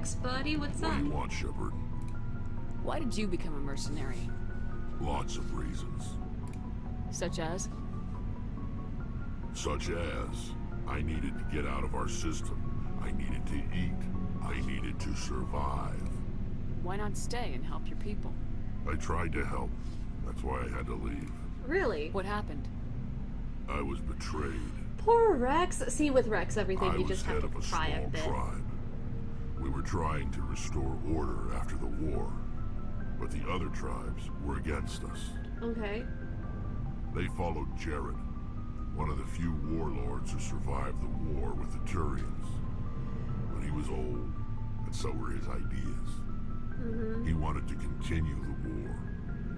Rex, buddy, what's up? What do you want, Shepard? Why did you become a mercenary? Lots of reasons. Such as? Such as, I needed to get out of our system. I needed to eat. I needed to survive. Why not stay and help your people? I tried to help. That's why I had to leave. Really? What happened? I was betrayed. Poor Rex. See, with Rex, everything I you was just head have to of a cry a small bit. tribe. We were trying to restore order after the war, but the other tribes were against us. Okay. They followed Jared, one of the few warlords who survived the war with the Turians. But he was old, and so were his ideas. He wanted to continue the war.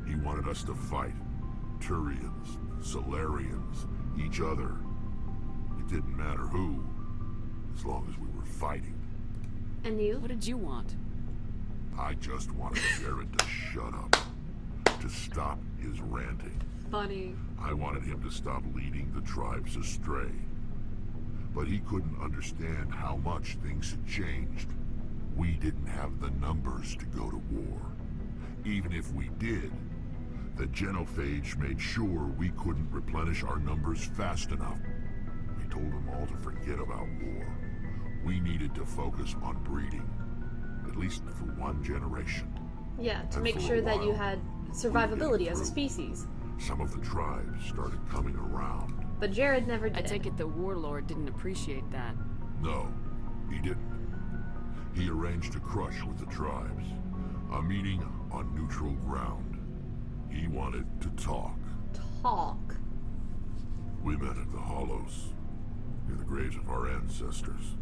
He wanted us to fight. Turians, Solarians, each other. It didn't matter who, as long as we were fighting. And you? What did you want? I just wanted Jared to shut up, to stop his ranting. Funny. I wanted him to stop leading the tribes astray. But he couldn't understand how much things had changed. We didn't have the numbers to go to war. Even if we did, the genophage made sure we couldn't replenish our numbers fast enough. We told them all to forget about war. We needed to focus on breeding, at least for one generation. Yeah, to And make for a sure that you while, had we survivability were as a through. species. Some of the tribes started coming around. But Jared never I did. take it the warlord didn't appreciate that. No, he didn't. He arranged a crush with the tribes. A meeting on neutral ground. He wanted to talk. Talk. We met at the Hollows, near the graves of our ancestors.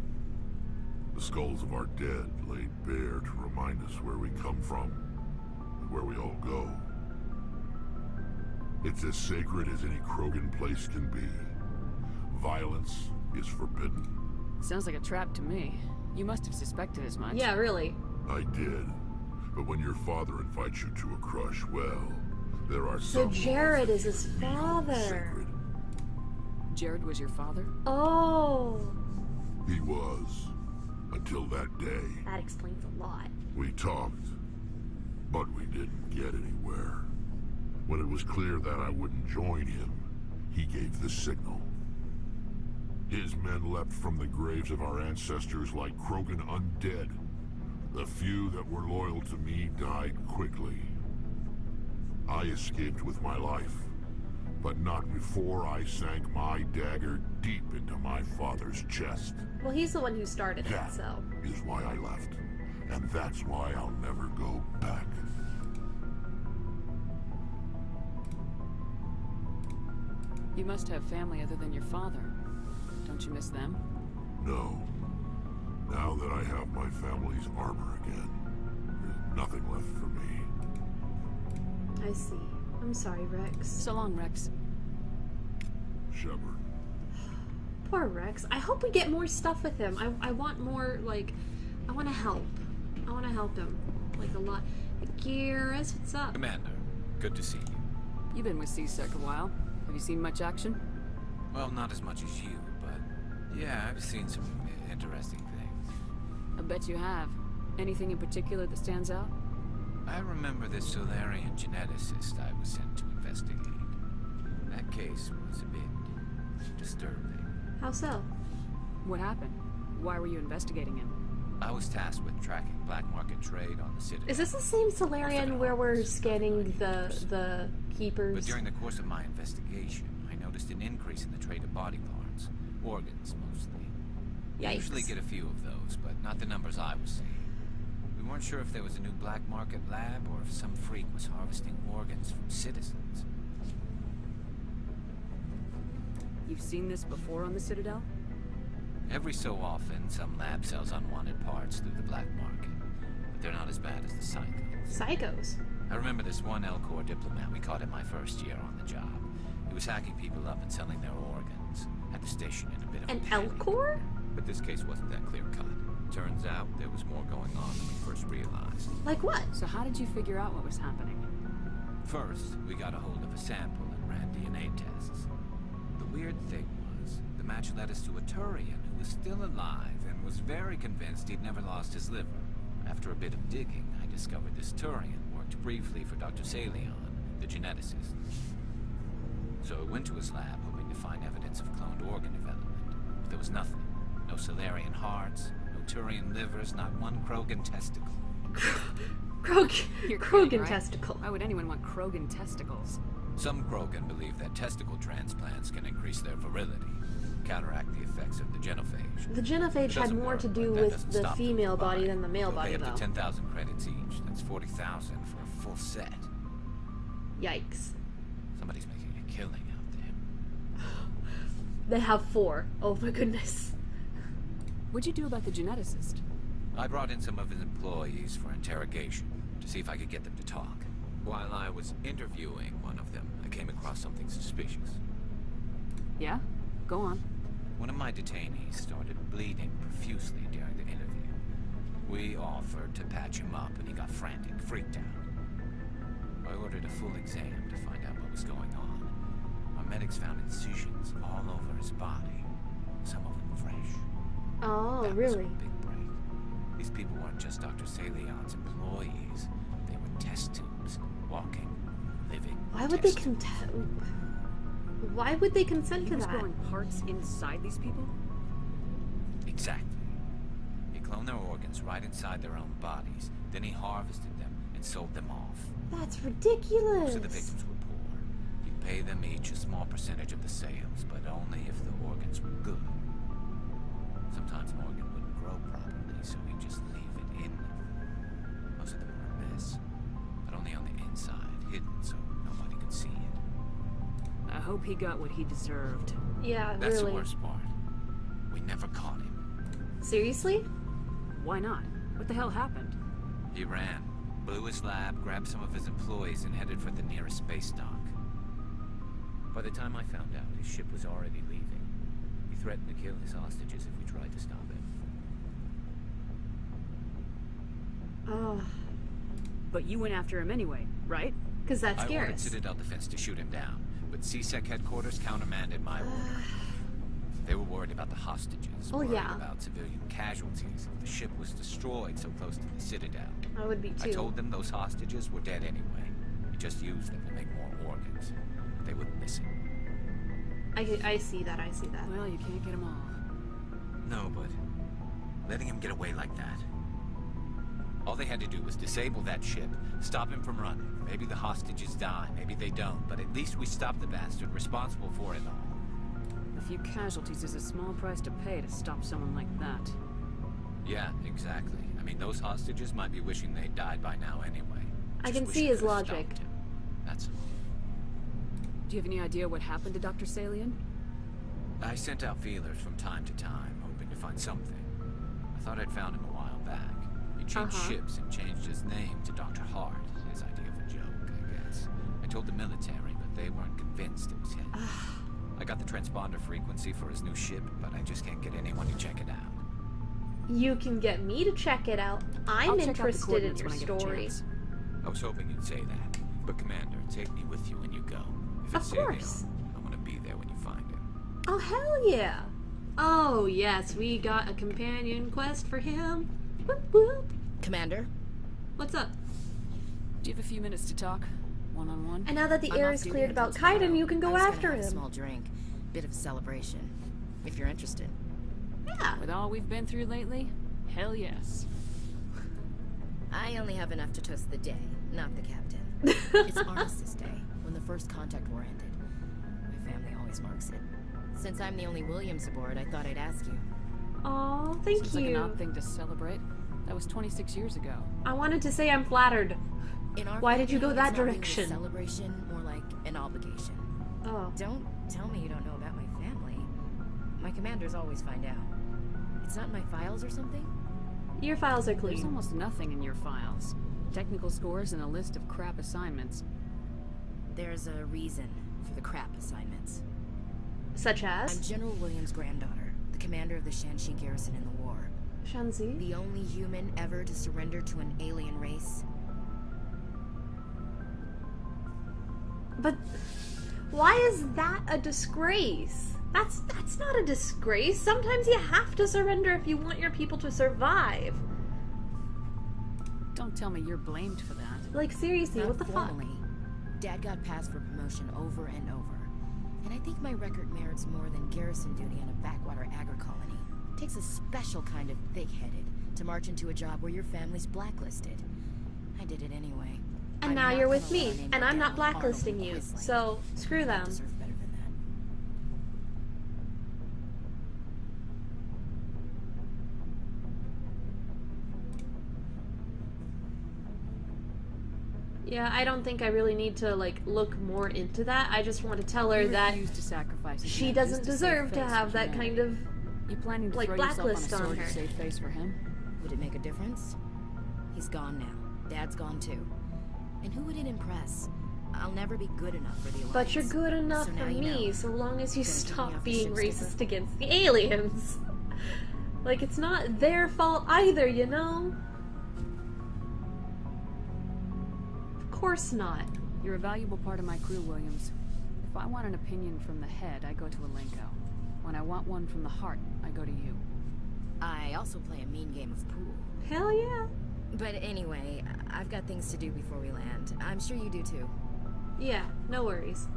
The skulls of our dead laid bare to remind us where we come from and where we all go. It's as sacred as any Krogan place can be. Violence is forbidden. Sounds like a trap to me. You must have suspected as much. Yeah, really. I did. But when your father invites you to a crush, well, there are So some Jared laws is his that are father. sacred. Jared was your father? Oh. He was. Until that day. That explains a lot. We talked, but we didn't get anywhere. When it was clear that I wouldn't join him, he gave the signal. His men leapt from the graves of our ancestors like Krogan undead. The few that were loyal to me died quickly. I escaped with my life, but not before I sank my dagger deep into my father's chest. Well, he's the one who started That it, so. is why I left, and that's why I'll never go back. You must have family other than your father. Don't you miss them? No. Now that I have my family's armor again, there's nothing left for me. I see. I'm sorry, Rex. So long, Rex. Shepard. Poor Rex. I hope we get more stuff with him. I want more, like, I want to help. I want to help him. Like, a lot. Gears, what's up? Commander, good to see you. You've been with C-Sec a while. Have you seen much action? Well, not as much as you, but yeah, I've seen some interesting things. I bet you have. Anything in particular that stands out? I remember this Solarian geneticist I was sent to investigate. That case was a bit disturbing. How so? What happened? Why were you investigating him? I was tasked with tracking black market trade on the Citadel. Is this the same Solarian where we're scanning the keepers? But during the course of my investigation, I noticed an increase in the trade of body parts. Organs, mostly. We Yikes. usually get a few of those, but not the numbers I was seeing. We weren't sure if there was a new black market lab or if some freak was harvesting organs from citizens. You've seen this before on the Citadel? Every so often, some lab sells unwanted parts through the black market, but they're not as bad as the psychos. Psychos. I remember this one L-Corps diplomat we caught in my first year on the job. He was hacking people up and selling their organs. Had the station in a bit of An a panic. Elcor? But this case wasn't that clear-cut. Turns out there was more going on than we first realized. Like what? So how did you figure out what was happening? First, we got a hold of a sample and ran DNA tests. The weird thing was, the match led us to a Turian who was still alive and was very convinced he'd never lost his liver. After a bit of digging, I discovered this Turian worked briefly for Dr. Salion, the geneticist. So I went to his lab hoping to find evidence of cloned organ development. But there was nothing. No Salarian hearts, no Turian livers, not one Krogan testicle. You're Krogan kidding, right? testicle. Why would anyone want Krogan testicles? Some Krogan believe that testicle transplants can increase their virility, counteract the effects of the genophage. The genophage had Doesn't more work, to but do that with doesn't the stop them female from body buying. than the male They'll body, pay though. up to 10,000 credits each. That's 40,000 for a full set. Yikes. Somebody's making a killing out there. They have 4. Oh my goodness. What'd you do about the geneticist? I brought in some of his employees for interrogation to see if I could get them to talk. While I was interviewing one of them, I came across something suspicious. Yeah? Go on. One of my detainees started bleeding profusely during the interview. We offered to patch him up, and he got frantic, freaked out. I ordered a full exam to find out what was going on. Our medics found incisions all over his body, some of them fresh. Oh, That was really? a big break. These people weren't just Dr. Salion's employees. They were test tubes, walking, living. Why would they test tubes. Why would they consent He to was that? growing parts inside these people? Exactly. He cloned their organs right inside their own bodies. Then he harvested them and sold them off. That's ridiculous. Most of the victims were poor. He'd pay them each a small percentage of the sales, but only if the organs were good. Sometimes an organ wouldn't grow properly, so he'd just leave it in them. Most of them were a mess, but only on the inside, hidden so nobody could see it. I hope he got what he deserved. Yeah, That's really. the worst part. We never caught him. Seriously? Why not? What the hell happened? He ran, blew his lab, grabbed some of his employees, and headed for the nearest space dock. By the time I found out, his ship was already leaving. He threatened to kill his hostages if we tried to stop him. Oh, But you went after him anyway, right? because that's I ordered Garrus. Citadel Defense to shoot him down, but CSEC headquarters countermanded my order. They were worried about the hostages, Oh, worried yeah. about civilian casualties if the ship was destroyed so close to the Citadel. I would be too. I told them those hostages were dead anyway. We just used them to make more organs. But they wouldn't listen. I see that. I see that. Well, you can't get them all. No, but letting him get away like that. All they had to do was disable that ship, stop him from running. Maybe the hostages die, maybe they don't, but at least we stopped the bastard responsible for it all. A few casualties is a small price to pay to stop someone like that. Yeah, exactly. I mean, those hostages might be wishing they'd died by now anyway. I Just can wish see I his could've logic. stopped him. That's all. Do you have any idea what happened to Dr. Salion? I sent out feelers from time to time, hoping to find something. I thought I'd found him a while back. He changed ships and changed his name to Dr. Hart. His idea of a joke, I guess. I told the military, but they weren't convinced it was him. I got the transponder frequency for his new ship, but I just can't get anyone to check it out. You can get me to check it out. I'm I'll check out the interested in coordinates your when I get a story. chance. I was hoping you'd say that. But Commander, take me with you when you go. If Of it's course. Salion, I want to be there when you find him. Oh, hell yeah. Oh, yes, we got a companion quest for him. Whoop, whoop. Commander? What's up? Do you have a few minutes to talk? One-on-one? And now that the I'm air off is duty cleared until about tomorrow. Kaiden, you can go I was gonna after have a him. small drink. Bit of celebration. If you're interested. Yeah. With all we've been through lately? Hell yes. I only have enough to toast the day, not the captain. It's Armistice Day, when the first contact war ended. My family always marks it. Since I'm the only Williams aboard, I thought I'd ask you. Aw, thank Seems like an you. odd thing to celebrate. That was 26 years ago. I wanted to say I'm flattered. In our Why did you family, go that it's not really direction? a celebration, more like an obligation. Oh. Don't tell me you don't know about my family. My commanders always find out. It's not in my files or something? Your files are There's clean. almost nothing in your files. Technical scores and a list of crap assignments. There's a reason for the crap assignments. Such I'm as? General Williams' granddaughter, the commander of the Shanxi garrison in the war. Shanzi? The only human ever to surrender to an alien race. But why is that a disgrace? That's not a disgrace. Sometimes you have to surrender if you want your people to survive. Don't tell me you're blamed for that. Like, seriously, Not what the fuck? formally. Dad got passed for promotion over and over. And I think my record merits more than garrison duty on a backwater agri colony. Takes a special kind of thick-headed to march into a job where your family's blacklisted. I did it anyway. And I'm now not you're with gonna allow me, an and I'm not Indian blacklisting honorable you, quiz like so screw I them. deserve better than that. Yeah, I don't think I really need to, like, look more into that. I just want to tell her You that refuse to sacrifice his she neck doesn't just to save deserve to face have for that kind humanity. of... You planning to like, throw yourself on a blacklist on sword her. to save face for him? Would it make a difference? He's gone now. Dad's gone too. And who would it impress? I'll never be good enough for the Alliance. But you're good enough So for now you me, know. so long as you Gonna take me stop off the being ship, racist skipper? against the aliens. Like, it's not their fault either, you know? Of course not. You're a valuable part of my crew, Williams. If I want an opinion from the head, I go to Alenko. When I want one from the heart, I go to you. I also play a mean game of pool. Hell yeah. But anyway, I've got things to do before we land. I'm sure you do too. Yeah, no worries.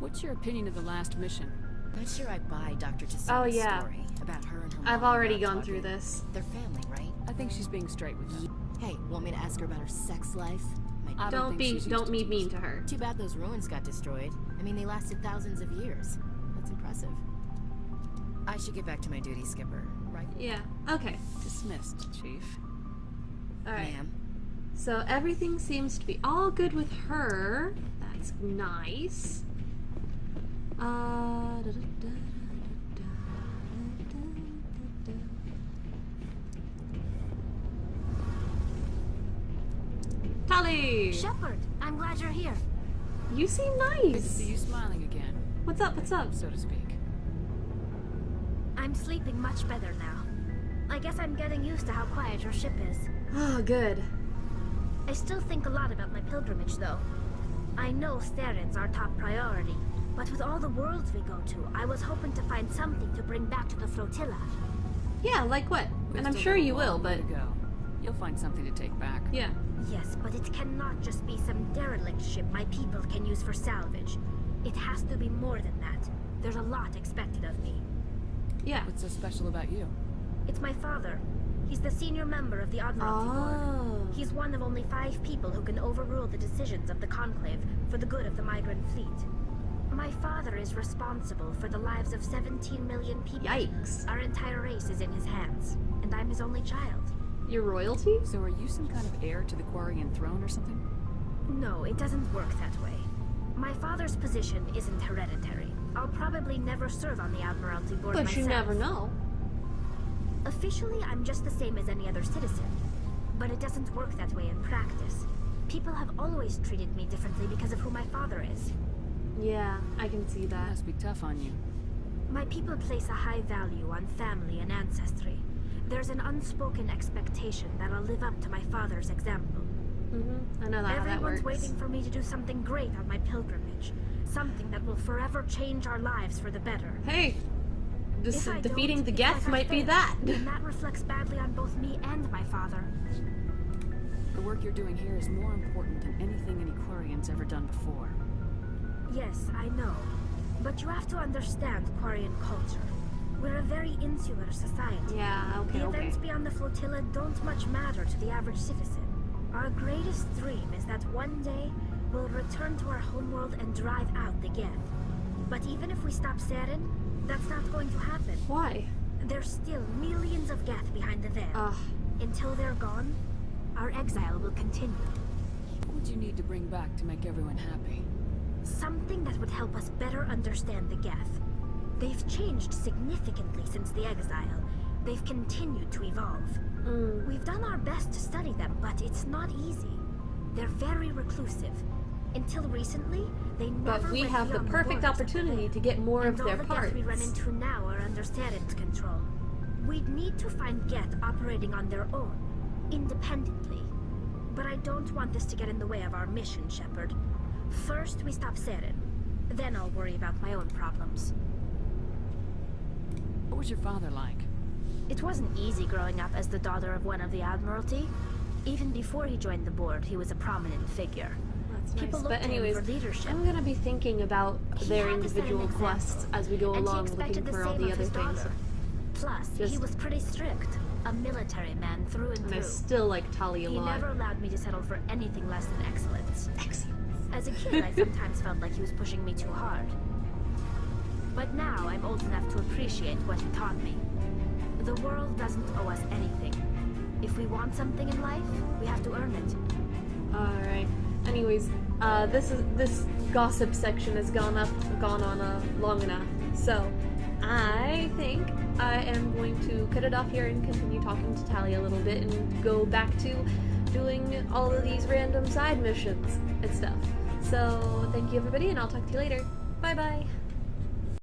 What's your opinion of the last mission? Not sure I buy Dr. Tasuma's Oh, yeah. story about her and her I've mom already not gone through talking. this. They're family, right? I think she's being straight with you. Hey, want me to ask her about her sex life? I Don't think she's used don't to be tease. mean to her. Too bad those ruins got destroyed. I mean, they lasted thousands of years. That's impressive. I should get back to my duty, Skipper. Right? Yeah, okay. Dismissed, Chief. Alright. Ma'am. So everything seems to be all good with her. That's nice. Tali! Shepard, I'm glad you're here. You seem Good to nice. see you smiling again, What's up? What's up? so to speak. I'm sleeping much better now. I guess I'm getting used to how quiet your ship is. Oh, good. I still think a lot about my pilgrimage, though. I know Saren's our top priority, but with all the worlds we go to, I was hoping to find something to bring back to the flotilla. Yeah, like what? We've And I'm still sure got a you will, long way but to go. You'll find something to take back. yeah. Yes, but it cannot just be some derelict ship my people can use for salvage. It has to be more than that. There's a lot expected of me. Yeah. What's so special about you? It's my father. He's the senior member of the Admiralty Board. Oh. He's one of only 5 people who can overrule the decisions of the Conclave for the good of the migrant fleet. My father is responsible for the lives of 17 million people. Yikes. Our entire race is in his hands, and I'm his only child. Your royalty? So are you some kind of heir to the Quarian throne or something? No, it doesn't work that way. My father's position isn't hereditary. I'll probably never serve on the Admiralty Board But myself. you never know. Officially, I'm just the same as any other citizen. But it doesn't work that way in practice. People have always treated me differently because of who my father is. Yeah, I can see that. Must be tough on you. My people place a high value on family and ancestry. There's an unspoken expectation that I'll live up to my father's example. I know how that Everyone's works. waiting for me to do something great on my pilgrimage. Something that will forever change our lives for the better. Hey, If I defeating don't, the it's Geth like I might be failed, that. And that reflects badly on both me and my father. The work you're doing here is more important than anything any Quarian's ever done before. Yes, I know. But you have to understand Quarian culture. We're a very insular society. Yeah, okay, The okay. events beyond the flotilla don't much matter to the average citizen. Our greatest dream is that one day we'll return to our homeworld and drive out the Geth. But even if we stop Saren, that's not going to happen. Why? There's still millions of Geth behind the veil. Ugh. Until they're gone, our exile will continue. What would you need to bring back to make everyone happy? Something that would help us better understand the Geth. They've changed significantly since the exile. They've continued to evolve. We've done our best to study them, but it's not easy. They're very reclusive. Until recently, they never But we went have the beyond perfect borders of the opportunity veil. to get more And of their all the parts. Geth we run into now are under Saren's control. We'd need to find Geth operating on their own, independently. But I don't want this to get in the way of our mission, Shepard. First, we stop Saren. Then I'll worry about my own problems. What was your father like? It wasn't easy growing up as the daughter of one of the Admiralty. Even before he joined the board, he was a prominent figure. That's People nice. look But to him anyways, for leadership. I'm gonna be thinking about He their had to set an individual example, quests as we go and he along, expected looking the for all same the of other his things. daughter. Plus, he Just- was pretty strict. A military man through and And I through. still like Tali a He lot. never allowed me to settle for anything less than excellence. Excellent. As a kid, I sometimes felt like he was pushing me too hard. But now I'm old enough to appreciate what he taught me. The world doesn't owe us anything. If we want something in life, we have to earn it. Alright. Anyways, this gossip section has gone on long enough. So I think I am going to cut it off here and continue talking to Tali a little bit and go back to doing all of these random side missions and stuff. So thank you everybody, and I'll talk to you later. Bye bye.